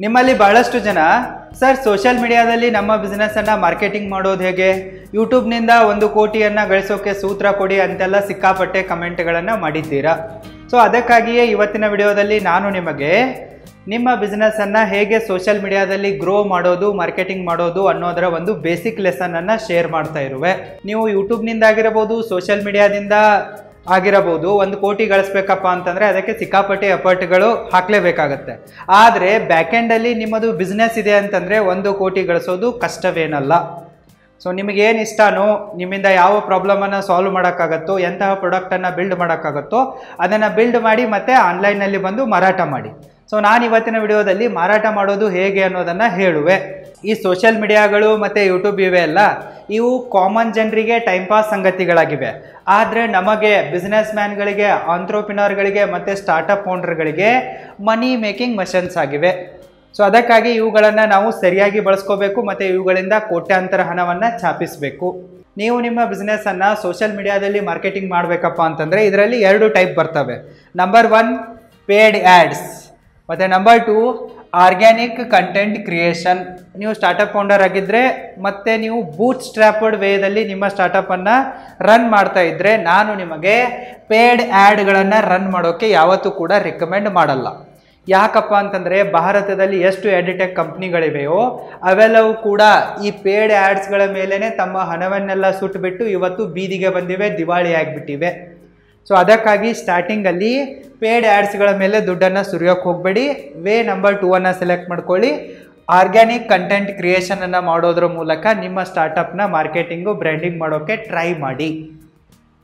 ನಿಮ್ಮಲ್ಲಿ ಬಹಳಷ್ಟು ಜನ ಸರ್ ಸೋಷಿಯಲ್ ಮೀಡಿಯಾದಲ್ಲಿ ನಮ್ಮ ಬಿಸ್ನೆಸ್ಸನ್ನು ಮಾರ್ಕೆಟಿಂಗ್ ಮಾಡೋದು ಹೇಗೆ, ಯೂಟ್ಯೂಬ್ನಿಂದ 1 ಕೋಟಿಯನ್ನು ಗಳಿಸೋಕೆ ಸೂತ್ರ ಕೊಡಿ ಅಂತೆಲ್ಲ ಸಿಕ್ಕಾಪಟ್ಟೆ ಕಮೆಂಟ್ಗಳನ್ನು ಮಾಡಿದ್ದೀರಾ. ಸೊ ಅದಕ್ಕಾಗಿಯೇ ಇವತ್ತಿನ ವಿಡಿಯೋದಲ್ಲಿ ನಾನು ನಿಮಗೆ ನಿಮ್ಮ ಬಿಸ್ನೆಸ್ಸನ್ನು ಹೇಗೆ ಸೋಷಿಯಲ್ ಮೀಡಿಯಾದಲ್ಲಿ ಗ್ರೋ ಮಾಡೋದು, ಮಾರ್ಕೆಟಿಂಗ್ ಮಾಡೋದು ಅನ್ನೋದರ ಒಂದು ಬೇಸಿಕ್ ಲೆಸನನ್ನು ಶೇರ್ ಮಾಡ್ತಾ ಇರುವೆ. ನೀವು ಯೂಟ್ಯೂಬ್ನಿಂದ ಆಗಿರಬಹುದು, ಸೋಷಿಯಲ್ ಮೀಡಿಯಾದಿಂದ ಆಗಿರಬಹುದು, 1 ಕೋಟಿ ಗಳಿಸ್ಬೇಕಪ್ಪ ಅಂತಂದರೆ ಅದಕ್ಕೆ ಸಿಕ್ಕಾಪಟ್ಟೆ ಎಫರ್ಟ್ಗಳು ಹಾಕಲೇಬೇಕಾಗತ್ತೆ. ಆದರೆ ಬ್ಯಾಕೆಂಡಲ್ಲಿ ನಿಮ್ಮದು ಬಿಸ್ನೆಸ್ ಇದೆ ಅಂತಂದರೆ 1 ಕೋಟಿ ಗಳಿಸೋದು ಕಷ್ಟವೇನಲ್ಲ. ಸೊ ನಿಮಗೇನು ಇಷ್ಟನೋ, ನಿಮ್ಮಿಂದ ಯಾವ ಪ್ರಾಬ್ಲಮನ್ನು ಸಾಲ್ವ್ ಮಾಡೋಕ್ಕಾಗತ್ತೋ, ಎಂತಹ ಪ್ರಾಡಕ್ಟನ್ನು ಬಿಲ್ಡ್ ಮಾಡೋಕ್ಕಾಗತ್ತೋ ಅದನ್ನು ಬಿಲ್ಡ್ ಮಾಡಿ ಮತ್ತು ಆನ್ಲೈನಲ್ಲಿ ಬಂದು ಮಾರಾಟ ಮಾಡಿ. ಸೊ ನಾನು ಇವತ್ತಿನ ವಿಡಿಯೋದಲ್ಲಿ ಮಾರಾಟ ಮಾಡೋದು ಹೇಗೆ ಅನ್ನೋದನ್ನು ಹೇಳುವೆ. ಈ ಸೋಷಿಯಲ್ ಮೀಡಿಯಾಗಳು ಮತ್ತು ಯೂಟ್ಯೂಬ್ ಇವೆ ಅಲ್ಲ, ಇವು ಕಾಮನ್ ಜನರಿಗೆ ಟೈಮ್ ಪಾಸ್ ಸಂಗತಿಗಳಾಗಿವೆ. ಆದರೆ ನಮಗೆ ಬಿಸ್ನೆಸ್ ಮ್ಯಾನ್ಗಳಿಗೆ, ಆಂಟ್ರಪ್ರಿನರ್ಗಳಿಗೆ ಮತ್ತು ಸ್ಟಾರ್ಟಪ್ ಓನರ್ಗಳಿಗೆ ಮನಿ ಮೇಕಿಂಗ್ ಮಷನ್ಸ್ ಆಗಿವೆ. ಸೊ ಅದಕ್ಕಾಗಿ ಇವುಗಳನ್ನು ನಾವು ಸರಿಯಾಗಿ ಬಳಸ್ಕೋಬೇಕು ಮತ್ತು ಇವುಗಳಿಂದ ಕೋಟ್ಯಾಂತರ ಹಣವನ್ನು ಛಾಪಿಸಬೇಕು. ನೀವು ನಿಮ್ಮ ಬಿಸ್ನೆಸ್ಸನ್ನು ಸೋಷಿಯಲ್ ಮೀಡಿಯಾದಲ್ಲಿ ಮಾರ್ಕೆಟಿಂಗ್ ಮಾಡಬೇಕಪ್ಪ ಅಂತಂದರೆ ಇದರಲ್ಲಿ 2 ಟೈಪ್ ಬರ್ತವೆ. ನಂಬರ್ 1 ಪೇಯ್ಡ್ ಆ್ಯಡ್ಸ್ ಮತ್ತು ನಂಬರ್ 2 ಆರ್ಗ್ಯಾನಿಕ್ ಕಂಟೆಂಟ್ ಕ್ರಿಯೇಷನ್. ನೀವು ಸ್ಟಾರ್ಟಪ್ ಫೌಂಡರ್ ಆಗಿದ್ದರೆ ಮತ್ತು ನೀವು ಬೂಟ್ ಸ್ಟ್ರ್ಯಾಪಡ್ ವೇದಲ್ಲಿ ನಿಮ್ಮ ಸ್ಟಾರ್ಟಪ್ಪನ್ನು ರನ್ ಮಾಡ್ತಾ ಇದ್ದರೆ ನಾನು ನಿಮಗೆ ಪೇಯ್ಡ್ ಆ್ಯಡ್ಗಳನ್ನು ರನ್ ಮಾಡೋಕ್ಕೆ ಯಾವತ್ತೂ ಕೂಡ ರೆಕಮೆಂಡ್ ಮಾಡಲ್ಲ. ಯಾಕಪ್ಪ ಅಂತಂದರೆ ಭಾರತದಲ್ಲಿ ಎಷ್ಟು ಎಡಿಟೆಕ್ ಕಂಪ್ನಿಗಳಿವೆಯೋ ಅವೆಲ್ಲವೂ ಕೂಡ ಈ ಪೇಯ್ಡ್ ಆ್ಯಡ್ಸ್ಗಳ ಮೇಲೇ ತಮ್ಮ ಹಣವನ್ನೆಲ್ಲ ಸುಟ್ಟುಬಿಟ್ಟು ಇವತ್ತು ಬೀದಿಗೆ ಬಂದಿವೆ, ದಿವಾಳಿ ಆಗಿಬಿಟ್ಟಿವೆ. ಸೊ ಅದಕ್ಕಾಗಿ ಸ್ಟಾರ್ಟಿಂಗಲ್ಲಿ ಪೇಯ್ಡ್ ಆ್ಯಡ್ಸ್ಗಳ ಮೇಲೆ ದುಡ್ಡನ್ನು ಸುರಿಯೋಕ್ಕೆ ಹೋಗಬೇಡಿ. ವೇ ನಂಬರ್ 2 ಸೆಲೆಕ್ಟ್ ಮಾಡ್ಕೊಳ್ಳಿ. ಆರ್ಗ್ಯಾನಿಕ್ ಕಂಟೆಂಟ್ ಕ್ರಿಯೇಷನನ್ನು ಮಾಡೋದ್ರ ಮೂಲಕ ನಿಮ್ಮ ಸ್ಟಾರ್ಟಪ್ನ ಮಾರ್ಕೆಟಿಂಗು, ಬ್ರ್ಯಾಂಡಿಂಗ್ ಮಾಡೋಕ್ಕೆ ಟ್ರೈ ಮಾಡಿ.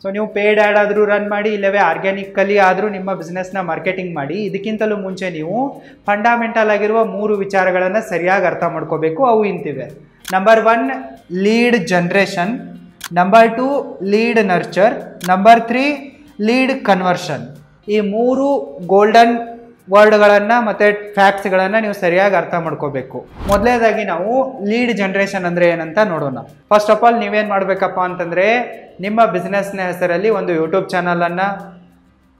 ಸೊ ನೀವು ಪೇಯ್ಡ್ ಆ್ಯಡ್ ಆದರೂ ರನ್ ಮಾಡಿ, ಇಲ್ಲವೇ ಆರ್ಗ್ಯಾನಿಕಲಿ ಆದರೂ ನಿಮ್ಮ ಬಿಸ್ನೆಸ್ನ ಮಾರ್ಕೆಟಿಂಗ್ ಮಾಡಿ. ಇದಕ್ಕಿಂತಲೂ ಮುಂಚೆ ನೀವು ಫಂಡಮೆಂಟಲ್ ಆಗಿರುವ 3 ವಿಚಾರಗಳನ್ನು ಸರಿಯಾಗಿ ಅರ್ಥ ಮಾಡ್ಕೋಬೇಕು. ಅವು ಇಂತಿವೆ. Number 1 lead generation, number 2 lead nurture, number 3 lead conversion. ಈ 3 ಗೋಲ್ಡನ್ ವರ್ಡ್ಗಳನ್ನು ಮತ್ತು ಫ್ಯಾಕ್ಟ್ಸ್ಗಳನ್ನು ನೀವು ಸರಿಯಾಗಿ ಅರ್ಥ ಮಾಡ್ಕೋಬೇಕು. ಮೊದಲನೇದಾಗಿ ನಾವು ಲೀಡ್ ಜನ್ರೇಷನ್ ಅಂದರೆ ಏನಂತ ನೋಡೋಣ. ಫಸ್ಟ್ ಆಫ್ ಆಲ್ ನೀವೇನು ಮಾಡಬೇಕಪ್ಪ ಅಂತಂದರೆ ನಿಮ್ಮ ಬಿಸ್ನೆಸ್ನ ಹೆಸರಲ್ಲಿ ಒಂದು ಯೂಟ್ಯೂಬ್ ಚಾನಲನ್ನು,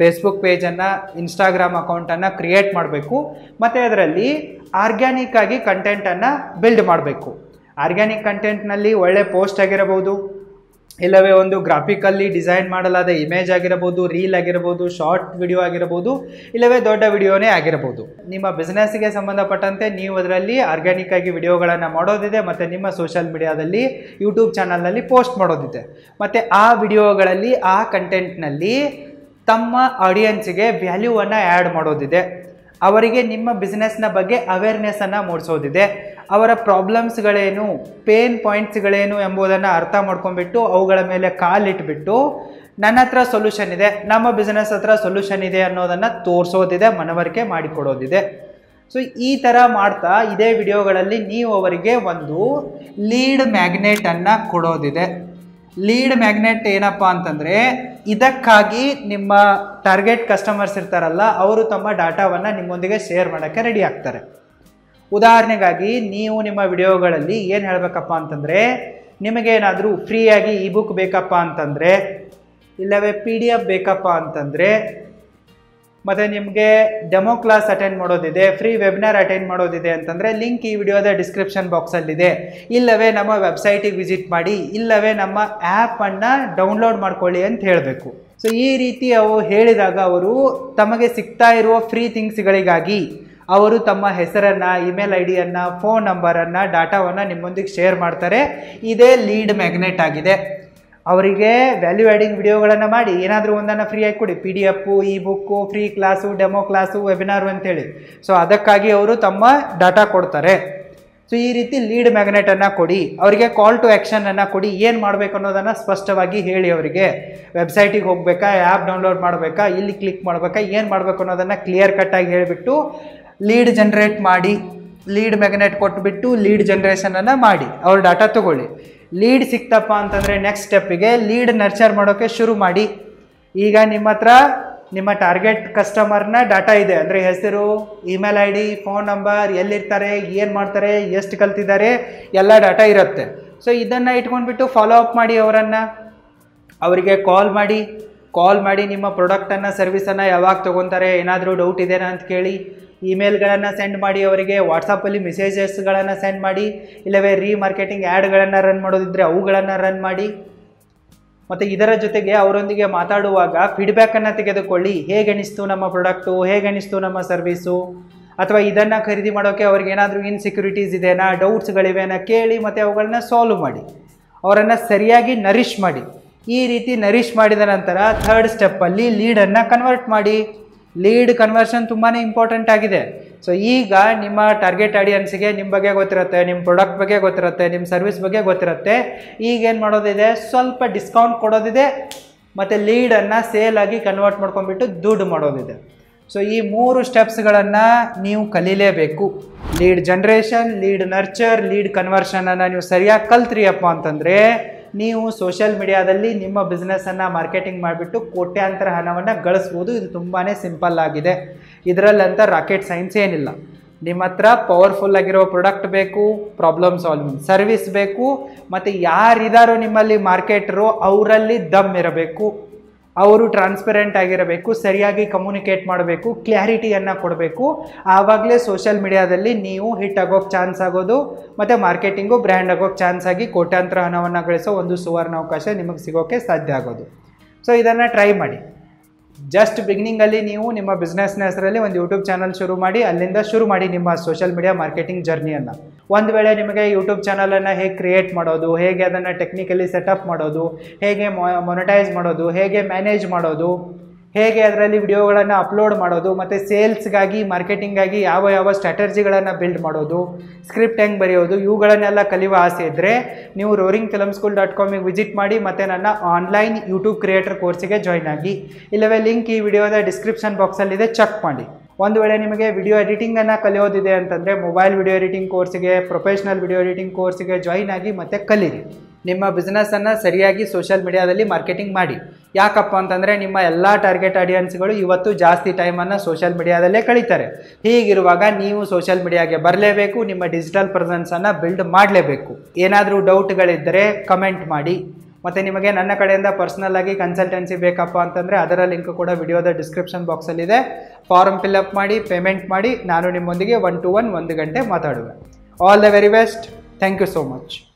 ಫೇಸ್ಬುಕ್ ಪೇಜನ್ನು, ಇನ್ಸ್ಟಾಗ್ರಾಮ್ ಅಕೌಂಟನ್ನು ಕ್ರಿಯೇಟ್ ಮಾಡಬೇಕು ಮತ್ತು ಅದರಲ್ಲಿ ಆರ್ಗ್ಯಾನಿಕ್ ಆಗಿ ಕಂಟೆಂಟನ್ನು ಬಿಲ್ಡ್ ಮಾಡಬೇಕು. ಆರ್ಗ್ಯಾನಿಕ್ ಕಂಟೆಂಟ್ನಲ್ಲಿ ಒಳ್ಳೆ ಪೋಸ್ಟ್ ಆಗಿರಬಹುದು, ಇಲ್ಲವೇ ಒಂದು ಗ್ರಾಫಿಕಲ್ಲಿ ಡಿಸೈನ್ ಮಾಡಲಾದ ಇಮೇಜ್ ಆಗಿರಬಹುದು, ರೀಲ್ ಆಗಿರಬಹುದು, ಶಾರ್ಟ್ ವಿಡಿಯೋ ಆಗಿರಬಹುದು, ಇಲ್ಲವೇ ದೊಡ್ಡ ವಿಡಿಯೋನೇ ಆಗಿರಬಹುದು. ನಿಮ್ಮ ಬಿಸ್ನೆಸ್ಗೆ ಸಂಬಂಧಪಟ್ಟಂತೆ ನೀವು ಅದರಲ್ಲಿ ಆರ್ಗ್ಯಾನಿಕ್ ಆಗಿ ವಿಡಿಯೋಗಳನ್ನು ಮಾಡೋದಿದೆ ಮತ್ತು ನಿಮ್ಮ ಸೋಷಿಯಲ್ ಮೀಡಿಯಾದಲ್ಲಿ, ಯೂಟ್ಯೂಬ್ ಚಾನಲ್ನಲ್ಲಿ ಪೋಸ್ಟ್ ಮಾಡೋದಿದೆ. ಮತ್ತು ಆ ವಿಡಿಯೋಗಳಲ್ಲಿ, ಆ ಕಂಟೆಂಟ್ನಲ್ಲಿ ತಮ್ಮ ಆಡಿಯನ್ಸಿಗೆ ವ್ಯಾಲ್ಯೂವನ್ನು ಆ್ಯಡ್ ಮಾಡೋದಿದೆ. ಅವರಿಗೆ ನಿಮ್ಮ ಬಿಸ್ನೆಸ್ನ ಬಗ್ಗೆ ಅವೇರ್ನೆಸ್ಸನ್ನು ಮೂಡಿಸೋದಿದೆ. ಅವರ ಪ್ರಾಬ್ಲಮ್ಸ್ಗಳೇನು, ಪೇನ್ ಪಾಯಿಂಟ್ಸ್ಗಳೇನು ಎಂಬುದನ್ನು ಅರ್ಥ ಮಾಡ್ಕೊಂಡ್ಬಿಟ್ಟು ಅವುಗಳ ಮೇಲೆ ಕಾಲಿಟ್ಬಿಟ್ಟು ನನ್ನ ಹತ್ರ ಸೊಲ್ಯೂಷನ್ ಇದೆ, ನಮ್ಮ ಬಿಸ್ನೆಸ್ ಹತ್ರ ಸೊಲ್ಯೂಷನ್ ಇದೆ ಅನ್ನೋದನ್ನು ತೋರಿಸೋದಿದೆ, ಮನವರಿಕೆ ಮಾಡಿಕೊಡೋದಿದೆ. ಸೊ ಈ ಥರ ಮಾಡ್ತಾ ಇದೇ ವಿಡಿಯೋಗಳಲ್ಲಿ ನೀವು ಅವರಿಗೆ ಒಂದು ಲೀಡ್ ಮ್ಯಾಗ್ನೆಟನ್ನು ಕೊಡೋದಿದೆ. ಲೀಡ್ ಮ್ಯಾಗ್ನೆಟ್ ಏನಪ್ಪ ಅಂತಂದರೆ ಇದಕ್ಕಾಗಿ ನಿಮ್ಮ ಟಾರ್ಗೆಟ್ ಕಸ್ಟಮರ್ಸ್ ಇರ್ತಾರಲ್ಲ, ಅವರು ತಮ್ಮ ಡಾಟಾವನ್ನು ನಿಮ್ಮೊಂದಿಗೆ ಶೇರ್ ಮಾಡೋಕ್ಕೆ ರೆಡಿ ಆಗ್ತಾರೆ. ಉದಾಹರಣೆಗಾಗಿ ನೀವು ನಿಮ್ಮ ವಿಡಿಯೋಗಳಲ್ಲಿ ಏನು ಹೇಳಬೇಕಪ್ಪ ಅಂತಂದರೆ, ನಿಮಗೇನಾದರೂ ಫ್ರೀಯಾಗಿ ಇ ಬುಕ್ ಬೇಕಪ್ಪ ಅಂತಂದರೆ, ಇಲ್ಲವೇ PDF ಬೇಕಪ್ಪ ಅಂತಂದರೆ, ಮತ್ತು ನಿಮಗೆ ಡೆಮೋ ಕ್ಲಾಸ್ ಅಟೆಂಡ್ ಮಾಡೋದಿದೆ, ಫ್ರೀ ವೆಬಿನಾರ್ ಅಟೆಂಡ್ ಮಾಡೋದಿದೆ ಅಂತಂದರೆ ಲಿಂಕ್ ಈ ವಿಡಿಯೋದ ಡಿಸ್ಕ್ರಿಪ್ಷನ್ ಬಾಕ್ಸಲ್ಲಿದೆ. ಇಲ್ಲವೇ ನಮ್ಮ ವೆಬ್ಸೈಟಿಗೆ ವಿಸಿಟ್ ಮಾಡಿ, ಇಲ್ಲವೇ ನಮ್ಮ ಆ್ಯಪನ್ನು ಡೌನ್ಲೋಡ್ ಮಾಡ್ಕೊಳ್ಳಿ ಅಂತ ಹೇಳಬೇಕು. ಸೊ ಈ ರೀತಿ ಅವು ಹೇಳಿದಾಗ ಅವರು ತಮಗೆ ಸಿಗ್ತಾ ಇರುವ ಫ್ರೀ ಥಿಂಗ್ಸ್ಗಳಿಗಾಗಿ ಅವರು ತಮ್ಮ ಹೆಸರನ್ನು, ಇಮೇಲ್ ID-ಯನ್ನು, ಫೋನ್ ನಂಬರನ್ನು, ಡಾಟಾವನ್ನು ನಿಮ್ಮೊಂದಿಗೆ ಶೇರ್ ಮಾಡ್ತಾರೆ. ಇದೇ ಲೀಡ್ ಮ್ಯಾಗ್ನೆಟ್ ಆಗಿದೆ. ಅವರಿಗೆ ವ್ಯಾಲ್ಯೂ ಆ್ಯಡಿಂಗ್ ವಿಡಿಯೋಗಳನ್ನು ಮಾಡಿ ಏನಾದರೂ ಒಂದನ್ನು ಫ್ರೀಯಾಗಿ ಕೊಡಿ, PDF, ebook, free class, demo class, webinar ಅಂತೇಳಿ. ಸೊ ಅದಕ್ಕಾಗಿ ಅವರು ತಮ್ಮ ಡಾಟಾ ಕೊಡ್ತಾರೆ. ಸೊ ಈ ರೀತಿ ಲೀಡ್ ಮ್ಯಾಗ್ನೆಟನ್ನು ಕೊಡಿ. ಅವರಿಗೆ ಕಾಲ್ ಟು ಆ್ಯಕ್ಷನನ್ನು ಕೊಡಿ. ಏನು ಮಾಡಬೇಕು ಅನ್ನೋದನ್ನು ಸ್ಪಷ್ಟವಾಗಿ ಹೇಳಿ. ಅವರಿಗೆ ವೆಬ್ಸೈಟಿಗೆ ಹೋಗಬೇಕಾ, ಆ್ಯಪ್ ಡೌನ್ಲೋಡ್ ಮಾಡಬೇಕಾ, ಇಲ್ಲಿ ಕ್ಲಿಕ್ ಮಾಡಬೇಕಾ, ಏನು ಮಾಡಬೇಕು ಅನ್ನೋದನ್ನು ಕ್ಲಿಯರ್ ಕಟ್ಟಾಗಿ ಹೇಳಿಬಿಟ್ಟು ಲೀಡ್ ಜನ್ರೇಟ್ ಮಾಡಿ, ಲೀಡ್ ಮ್ಯಾಗ್ನೆಟ್ ಕೊಟ್ಬಿಟ್ಟು ಲೀಡ್ ಜನ್ರೇಷನನ್ನು ಮಾಡಿ, ಅವ್ರ ಡಾಟಾ ತೊಗೊಳ್ಳಿ. ಲೀಡ್ ಸಿಕ್ತಪ್ಪ ಅಂತಂದರೆ ನೆಕ್ಸ್ಟ್ ಸ್ಟೆಪ್ಪಿಗೆ ಲೀಡ್ ನರ್ಚರ್ ಮಾಡೋಕ್ಕೆ ಶುರು ಮಾಡಿ. ಈಗ ನಿಮ್ಮ ಹತ್ರ ನಿಮ್ಮ ಟಾರ್ಗೆಟ್ ಕಸ್ಟಮರ್ನ ಡಾಟಾ ಇದೆ, ಅಂದರೆ ಹೆಸರು, ಇಮೇಲ್ ID, ಫೋನ್ ನಂಬರ್, ಎಲ್ಲಿರ್ತಾರೆ, ಏನು ಮಾಡ್ತಾರೆ, ಎಷ್ಟು ಕಲ್ತಿದ್ದಾರೆ, ಎಲ್ಲ ಡಾಟಾ ಇರುತ್ತೆ. ಸೊ ಇದನ್ನು ಇಟ್ಕೊಂಡ್ಬಿಟ್ಟು ಫಾಲೋ ಅಪ್ ಮಾಡಿ. ಅವರಿಗೆ ಕಾಲ್ ಮಾಡಿ ನಿಮ್ಮ ಪ್ರಾಡಕ್ಟನ್ನು, ಸರ್ವಿಸನ್ನು ಯಾವಾಗ ತೊಗೊತಾರೆ, ಏನಾದರೂ ಡೌಟ್ ಇದೆನಾ ಅಂತ ಕೇಳಿ. ಇಮೇಲ್ಗಳನ್ನು ಸೆಂಡ್ ಮಾಡಿ, ಅವರಿಗೆ ವಾಟ್ಸಪ್ಪಲ್ಲಿ ಮೆಸೇಜಸ್ಗಳನ್ನು ಸೆಂಡ್ ಮಾಡಿ, ಇಲ್ಲವೇ ರೀಮಾರ್ಕೆಟಿಂಗ್ ಆ್ಯಡ್ಗಳನ್ನು ರನ್ ಮಾಡೋದಿದ್ದರೆ ಅವುಗಳನ್ನು ರನ್ ಮಾಡಿ. ಮತ್ತು ಇದರ ಜೊತೆಗೆ ಅವರೊಂದಿಗೆ ಮಾತಾಡುವಾಗ ಫೀಡ್ಬ್ಯಾಕನ್ನು ತೆಗೆದುಕೊಳ್ಳಿ. ಹೇಗನಿಸ್ತು ನಮ್ಮ ಪ್ರಾಡಕ್ಟು, ಹೇಗನಿಸ್ತು ನಮ್ಮ ಸರ್ವೀಸು, ಅಥವಾ ಇದನ್ನು ಖರೀದಿ ಮಾಡೋಕ್ಕೆ ಅವ್ರಿಗೆ ಏನಾದರೂ ಇನ್ಸೆಕ್ಯೂರಿಟೀಸ್ ಇದೆನಾ, ಡೌಟ್ಸ್ಗಳಿವೆನಾ ಕೇಳಿ ಮತ್ತು ಅವುಗಳನ್ನ ಸಾಲ್ವ್ ಮಾಡಿ. ಅವರನ್ನು ಸರಿಯಾಗಿ ನರಿಷ್ ಮಾಡಿ. ಈ ರೀತಿ ನರಿಷ್ ಮಾಡಿದ ನಂತರ ಥರ್ಡ್ ಸ್ಟೆಪ್ಪಲ್ಲಿ ಲೀಡನ್ನು ಕನ್ವರ್ಟ್ ಮಾಡಿ. ಲೀಡ್ ಕನ್ವರ್ಷನ್ ತುಂಬಾ ಇಂಪಾರ್ಟೆಂಟ್ ಆಗಿದೆ. ಸೊ ಈಗ ನಿಮ್ಮ ಟಾರ್ಗೆಟ್ ಆಡಿಯನ್ಸ್ಗೆ ನಿಮ್ಮ ಬಗ್ಗೆ ಗೊತ್ತಿರುತ್ತೆ, ನಿಮ್ಮ ಪ್ರಾಡಕ್ಟ್ ಬಗ್ಗೆ ಗೊತ್ತಿರುತ್ತೆ, ನಿಮ್ಮ ಸರ್ವಿಸ್ ಬಗ್ಗೆ ಗೊತ್ತಿರುತ್ತೆ. ಈಗೇನು ಮಾಡೋದಿದೆ, ಸ್ವಲ್ಪ ಡಿಸ್ಕೌಂಟ್ ಕೊಡೋದಿದೆ ಮತ್ತು ಲೀಡನ್ನು ಸೇಲಾಗಿ ಕನ್ವರ್ಟ್ ಮಾಡ್ಕೊಂಡ್ಬಿಟ್ಟು ದುಡ್ಡು ಮಾಡೋದಿದೆ. ಸೊ ಈ 3 ಸ್ಟೆಪ್ಸ್ಗಳನ್ನು ನೀವು ಕಲೀಲೇಬೇಕು. Lead generation, lead nurture, lead ಕನ್ವರ್ಷನನ್ನು ನೀವು ಸರಿಯಾಗಿ ಕಲ್ತ್ರಿಯಪ್ಪ ಅಂತಂದರೆ ನೀವು ಸೋಷಿಯಲ್ ಮೀಡಿಯಾದಲ್ಲಿ ನಿಮ್ಮ ಬಿಸ್ನೆಸ್ಸನ್ನು ಮಾರ್ಕೆಟಿಂಗ್ ಮಾಡಿಬಿಟ್ಟು ಕೋಟ್ಯಾಂತರ ಹಣವನ್ನು ಗಳಿಸ್ಬೋದು. ಇದು ತುಂಬಾ ಸಿಂಪಲ್ ಆಗಿದೆ. ಇದರಲ್ಲಂತ ರಾಕೆಟ್ ಸೈನ್ಸ್ ಏನಿಲ್ಲ. ನಿಮ್ಮ ಹತ್ರ ಪವರ್ಫುಲ್ ಆಗಿರೋ ಪ್ರಾಡಕ್ಟ್ ಬೇಕು, ಪ್ರಾಬ್ಲಮ್ ಸಾಲ್ವಿಂಗ್ ಸರ್ವಿಸ್ ಬೇಕು, ಮತ್ತು ಯಾರಿದ್ದಾರೋ ನಿಮ್ಮಲ್ಲಿ ಮಾರ್ಕೆಟರು ಅವರಲ್ಲಿ ದಮ್ ಇರಬೇಕು, ಅವರು ಟ್ರಾನ್ಸ್ಪರೆಂಟ್ ಆಗಿರಬೇಕು, ಸರಿಯಾಗಿ ಕಮ್ಯುನಿಕೇಟ್ ಮಾಡಬೇಕು, ಕ್ಲಾರಿಟಿಯನ್ನು ಕೊಡಬೇಕು. ಆವಾಗಲೇ ಸೋಷಿಯಲ್ ಮೀಡಿಯಾದಲ್ಲಿ ನೀವು ಹಿಟ್ ಆಗೋಕ್ಕೆ ಚಾನ್ಸ್ ಆಗೋದು ಮತ್ತು ಮಾರ್ಕೆಟಿಂಗು ಬ್ರ್ಯಾಂಡ್ ಆಗೋಕ್ಕೆ ಚಾನ್ಸ್ ಆಗಿ ಕೋಟ್ಯಾಂತರ ಹಣವನ್ನು ಗಳಿಸೋ ಒಂದು ಸುವರ್ಣ ಅವಕಾಶ ನಿಮಗೆ ಸಿಗೋಕ್ಕೆ ಸಾಧ್ಯ ಆಗೋದು. ಸೊ ಇದನ್ನು ಟ್ರೈ ಮಾಡಿ. ಜಸ್ಟ್ ಬಿಗಿನಿಂಗಲ್ಲಿ ನೀವು ನಿಮ್ಮ ಬಿಸ್ನೆಸ್ನ ಹೆಸರಲ್ಲಿ ಒಂದು ಯೂಟ್ಯೂಬ್ ಚಾನಲ್ ಶುರು ಮಾಡಿ, ಅಲ್ಲಿಂದ ಶುರು ಮಾಡಿ ನಿಮ್ಮ ಸೋಷಿಯಲ್ ಮೀಡಿಯಾ ಮಾರ್ಕೆಟಿಂಗ್ ಜರ್ನಿಯನ್ನು. ಒಂದು ವೇಳೆ ನಿಮಗೆ ಯೂಟ್ಯೂಬ್ ಚಾನಲನ್ನು ಹೇಗೆ ಕ್ರಿಯೇಟ್ ಮಾಡೋದು, ಹೇಗೆ ಅದನ್ನು ಟೆಕ್ನಿಕಲಿ ಸೆಟಪ್ ಮಾಡೋದು, ಹೇಗೆ ಮೊನಟೈಸ್ ಮಾಡೋದು, ಹೇಗೆ ಮ್ಯಾನೇಜ್ ಮಾಡೋದು, ಹೇಗೆ ಅದರಲ್ಲಿ ವಿಡಿಯೋಗಳನ್ನು ಅಪ್ಲೋಡ್ ಮಾಡೋದು, ಮತ್ತು ಸೇಲ್ಸ್ಗಾಗಿ ಮಾರ್ಕೆಟಿಂಗಾಗಿ ಯಾವ ಸ್ಟ್ರಾಟಜಿಗಳನ್ನು ಬಿಲ್ಡ್ ಮಾಡೋದು, ಸ್ಕ್ರಿಪ್ಟ್ ಹೆಂಗೆ ಬರೆಯೋದು, ಇವುಗಳನ್ನೆಲ್ಲ ಕಲಿಯುವ ಆಸೆ ಇದ್ದರೆ ನೀವು roaringfilmschool.com ವಿಸಿಟ್ ಮಾಡಿ ಮತ್ತು ನನ್ನ ಆನ್ಲೈನ್ ಯೂಟ್ಯೂಬ್ ಕ್ರಿಯೇಟರ್ ಕೋರ್ಸಿಗೆ ಜಾಯ್ನ್ ಆಗಿ. ಇಲ್ಲವೇ ಲಿಂಕ್ ಈ ವಿಡಿಯೋದ ಡಿಸ್ಕ್ರಿಪ್ಷನ್ ಬಾಕ್ಸಲ್ಲಿದೆ, ಚೆಕ್ ಮಾಡಿ. ಒಂದು ವೇಳೆ ನಿಮಗೆ ವಿಡಿಯೋ ಎಡಿಟಿಂಗನ್ನು ಕಲಿಯೋದಿದೆ ಅಂತಂದರೆ ಮೊಬೈಲ್ ವಿಡಿಯೋ ಎಡಿಟಿಂಗ್ ಕೋರ್ಸಿಗೆ, ಪ್ರೊಫೆಷ್ನಲ್ ವಿಡಿಯೋ ಎಡಿಟಿಂಗ್ ಕೋರ್ಸಿಗೆ ಜಾಯ್ನ್ ಆಗಿ ಮತ್ತು ಕಲೀರಿ. ನಿಮ್ಮ ಬಿಸ್ನೆಸ್ಸನ್ನು ಸರಿಯಾಗಿ ಸೋಷಿಯಲ್ ಮೀಡಿಯಾದಲ್ಲಿ ಮಾರ್ಕೆಟಿಂಗ್ ಮಾಡಿ. ಯಾಕಪ್ಪ ಅಂತಂದರೆ ನಿಮ್ಮ ಎಲ್ಲ ಟಾರ್ಗೆಟ್ ಆಡಿಯನ್ಸ್ಗಳು ಇವತ್ತು ಜಾಸ್ತಿ ಟೈಮನ್ನು ಸೋಷಿಯಲ್ ಮೀಡಿಯಾದಲ್ಲೇ ಕಳೀತಾರೆ. ಹೀಗಿರುವಾಗ ನೀವು ಸೋಷಿಯಲ್ ಮೀಡಿಯಾಗೆ ಬರಲೇಬೇಕು, ನಿಮ್ಮ ಡಿಜಿಟಲ್ ಪ್ರೆಸೆನ್ಸನ್ನು ಬಿಲ್ಡ್ ಮಾಡಲೇಬೇಕು. ಏನಾದರೂ ಡೌಟ್ಗಳಿದ್ದರೆ ಕಮೆಂಟ್ ಮಾಡಿ. ಮತ್ತು ನಿಮಗೆ ನನ್ನ ಕಡೆಯಿಂದ ಪರ್ಸ್ನಲ್ ಆಗಿ ಕನ್ಸಲ್ಟೆನ್ಸಿ ಬೇಕಪ್ಪ ಅಂತಂದರೆ ಅದರ ಲಿಂಕ್ ಕೂಡ ವಿಡಿಯೋದ ಡಿಸ್ಕ್ರಿಪ್ಷನ್ ಬಾಕ್ಸಲ್ಲಿದೆ. ಫಾರ್ಮ್ ಫಿಲ್ಅಪ್ ಮಾಡಿ, ಪೇಮೆಂಟ್ ಮಾಡಿ, ನಾನು ನಿಮ್ಮೊಂದಿಗೆ 1 to 1 1 ಗಂಟೆ ಮಾತಾಡುವೆ. All the very best. Thank you so much.